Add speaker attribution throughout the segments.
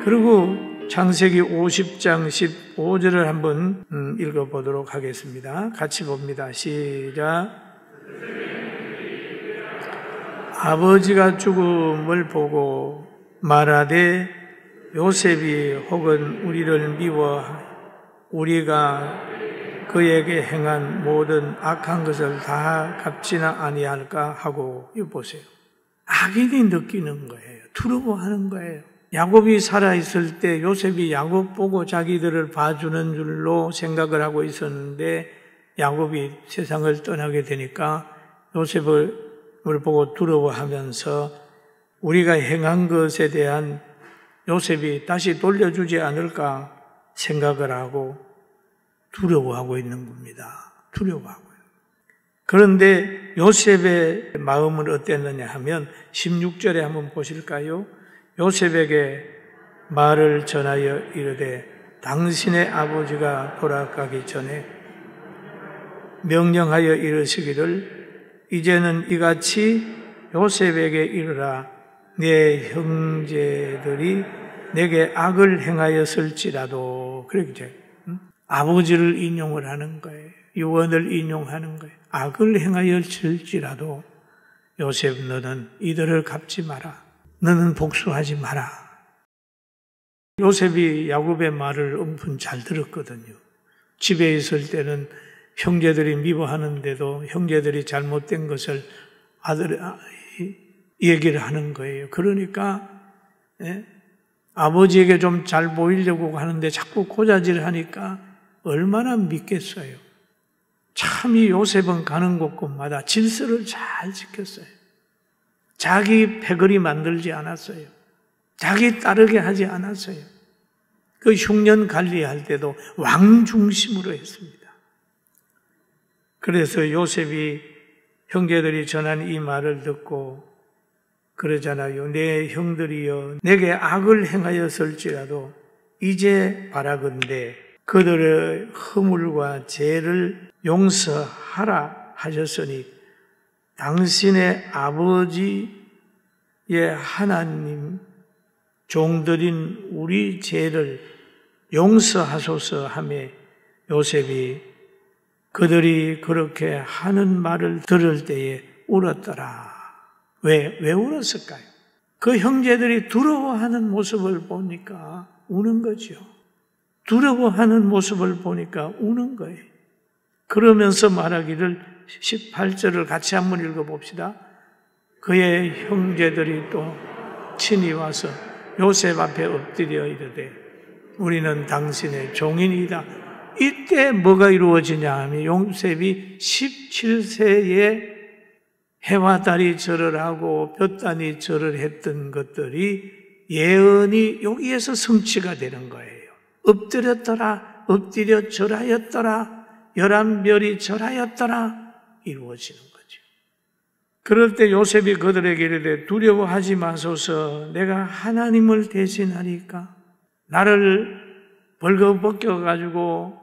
Speaker 1: 그리고 창세기 50장 15절을 한번 읽어보도록 하겠습니다. 같이 봅니다. 시작. 아버지가 죽음을 보고 말하되 요셉이 혹은 우리를 미워 우리가 그에게 행한 모든 악한 것을 다 갚지나 아니할까 하고, 이거 보세요. 악인이 느끼는 거예요. 두려워하는 거예요. 야곱이 살아있을 때 요셉이 야곱 보고 자기들을 봐주는 줄로 생각을 하고 있었는데, 야곱이 세상을 떠나게 되니까 요셉을 보고 두려워하면서 우리가 행한 것에 대한 요셉이 다시 돌려주지 않을까 생각을 하고 두려워하고 있는 겁니다. 두려워하고. 그런데 요셉의 마음은 어땠느냐 하면 16절에 한번 보실까요? 요셉에게 말을 전하여 이르되 당신의 아버지가 돌아가기 전에 명령하여 이르시기를 이제는 이같이 요셉에게 이르라. 내 형제들이 내게 악을 행하였을지라도. 그렇게 아버지를 인용을 하는 거예요. 유언을 인용하는 거예요. 악을 행하였을지라도 요셉, 너는 이들을 갚지 마라. 너는 복수하지 마라. 요셉이 야곱의 말을 엄청 잘 들었거든요. 집에 있을 때는 형제들이 미워하는데도 형제들이 잘못된 것을 얘기를 하는 거예요. 그러니까 아버지에게 좀 잘 보이려고 하는데 자꾸 고자질을 하니까 얼마나 믿겠어요. 참 이 요셉은 가는 곳곳마다 질서를 잘 지켰어요. 자기 패거리 만들지 않았어요. 자기 따르게 하지 않았어요. 그 흉년 관리할 때도 왕 중심으로 했습니다. 그래서 요셉이 형제들이 전한 이 말을 듣고 그러잖아요. 내 형들이여 내게 악을 행하였을지라도 이제 바라건대 그들의 허물과 죄를 용서하라 하셨으니 당신의 아버지의 하나님 종들인 우리 죄를 용서하소서 하며 요셉이 그들이 그렇게 하는 말을 들을 때에 울었더라. 왜 울었을까요? 그 형제들이 두려워하는 모습을 보니까 우는 거죠. 두려워하는 모습을 보니까 우는 거예요. 그러면서 말하기를 18절을 같이 한번 읽어봅시다. 그의 형제들이 또 친히 와서 요셉 앞에 엎드려 이르되 우리는 당신의 종인이다. 이때 뭐가 이루어지냐 하면 요셉이 17세에 해와 달이 절을 하고 볕단이 절을 했던 것들이 예언이 여기에서 성취가 되는 거예요. 엎드렸더라, 엎드려 절하였더라, 11별이 절하였더라 이루어지는 거죠. 그럴 때 요셉이 그들에게 이르되 두려워하지 마소서. 내가 하나님을 대신하니까 나를 벌거벗겨가지고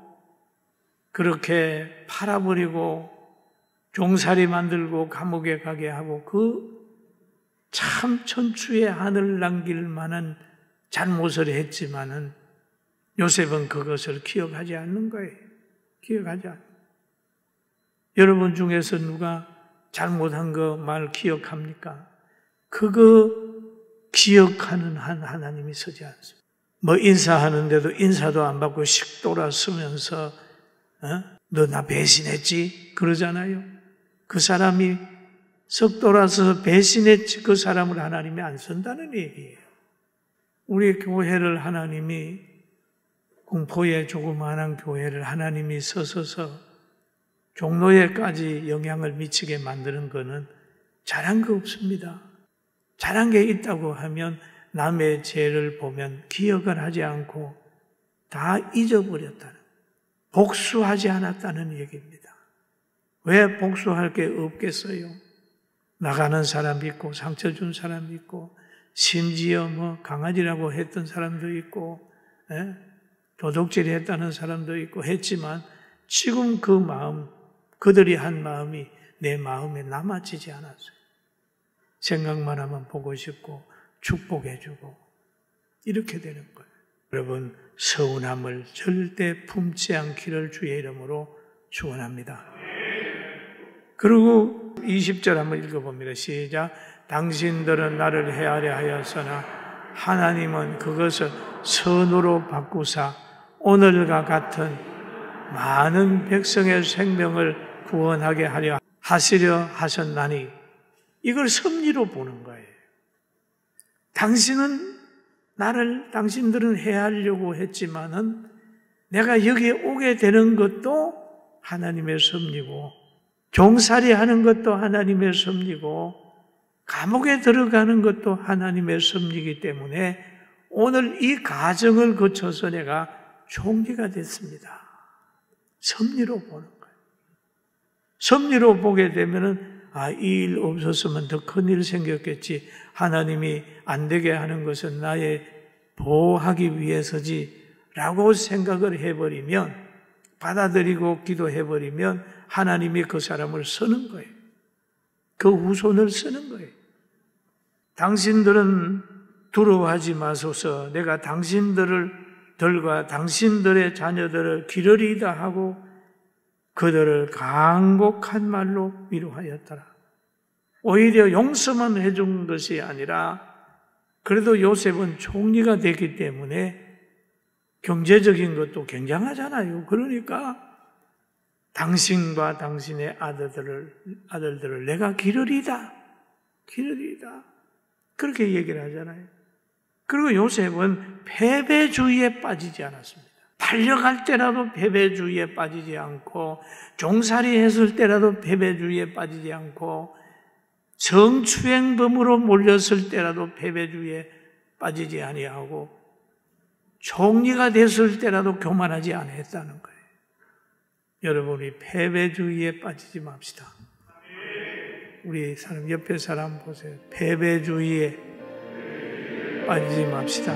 Speaker 1: 그렇게 팔아버리고 종살이 만들고 감옥에 가게 하고 그 참 천추의 하늘 남길 만한 잘못을 했지만은 요셉은 그것을 기억하지 않는 거예요. 기억하지 않아요. 여러분 중에서 누가 잘못한 거 말 기억합니까? 그거 기억하는 한 하나님이 서지 않습니다. 뭐 인사하는데도 인사도 안 받고 식 돌아서면서 너 나 배신했지? 그러잖아요. 그 사람이 석 돌아서서 배신했지 그 사람을 하나님이 안 쓴다는 얘기예요. 우리 교회를 하나님이 공포의 조그마한 교회를 하나님이 서서서 종로에까지 영향을 미치게 만드는 것은 잘한 거 없습니다. 잘한 게 있다고 하면 남의 죄를 보면 기억을 하지 않고 다 잊어버렸다는, 복수하지 않았다는 얘기입니다. 왜 복수할 게 없겠어요? 나가는 사람 있고 상처 준 사람 있고 심지어 뭐 강아지라고 했던 사람도 있고 도둑질 했다는 사람도 있고 했지만 지금 그 마음, 그들이 한 마음이 내 마음에 남아지지 않았어요. 생각만 하면 보고 싶고 축복해주고 이렇게 되는 거예요. 여러분, 서운함을 절대 품지 않기를 주의 이름으로 축원합니다. 그리고 20절 한번 읽어봅니다. 시작. 당신들은 나를 헤아려 하였으나 하나님은 그것을 선으로 바꾸사 오늘과 같은 많은 백성의 생명을 구원하게 하려 하시려 하셨나니, 이걸 섭리로 보는 거예요. 당신들은 헤아리려고 했지만은 내가 여기에 오게 되는 것도 하나님의 섭리고, 종살이 하는 것도 하나님의 섭리고, 감옥에 들어가는 것도 하나님의 섭리이기 때문에 오늘 이 과정을 거쳐서 내가 총리가 됐습니다. 섭리로 보는 거예요. 섭리로 보게 되면은 이 일 없었으면 더 큰일 생겼겠지. 하나님이 안 되게 하는 것은 나의 보호하기 위해서지 라고 생각을 해버리면, 받아들이고 기도해버리면 하나님이 그 사람을 쓰는 거예요. 그 후손을 쓰는 거예요. 당신들은 두려워하지 마소서. 내가 당신들과 당신들의 자녀들을 기르리이다 하고 그들을 간곡한 말로 위로하였더라. 오히려 용서만 해준 것이 아니라, 그래도 요셉은 총리가 됐기 때문에 경제적인 것도 굉장하잖아요. 그러니까 당신과 당신의 아들들을 내가 기르리이다. 그렇게 얘기를 하잖아요. 그리고 요셉은 패배주의에 빠지지 않았습니다. 팔려갈 때라도 패배주의에 빠지지 않고, 종살이 했을 때라도 패배주의에 빠지지 않고, 성추행범으로 몰렸을 때라도 패배주의에 빠지지 아니하고, 총리가 됐을 때라도 교만하지 않았다는 거예요. 여러분이 패배주의에 빠지지 맙시다. 우리 사람, 옆에 사람 보세요. 패배주의에 빠지지 맙시다.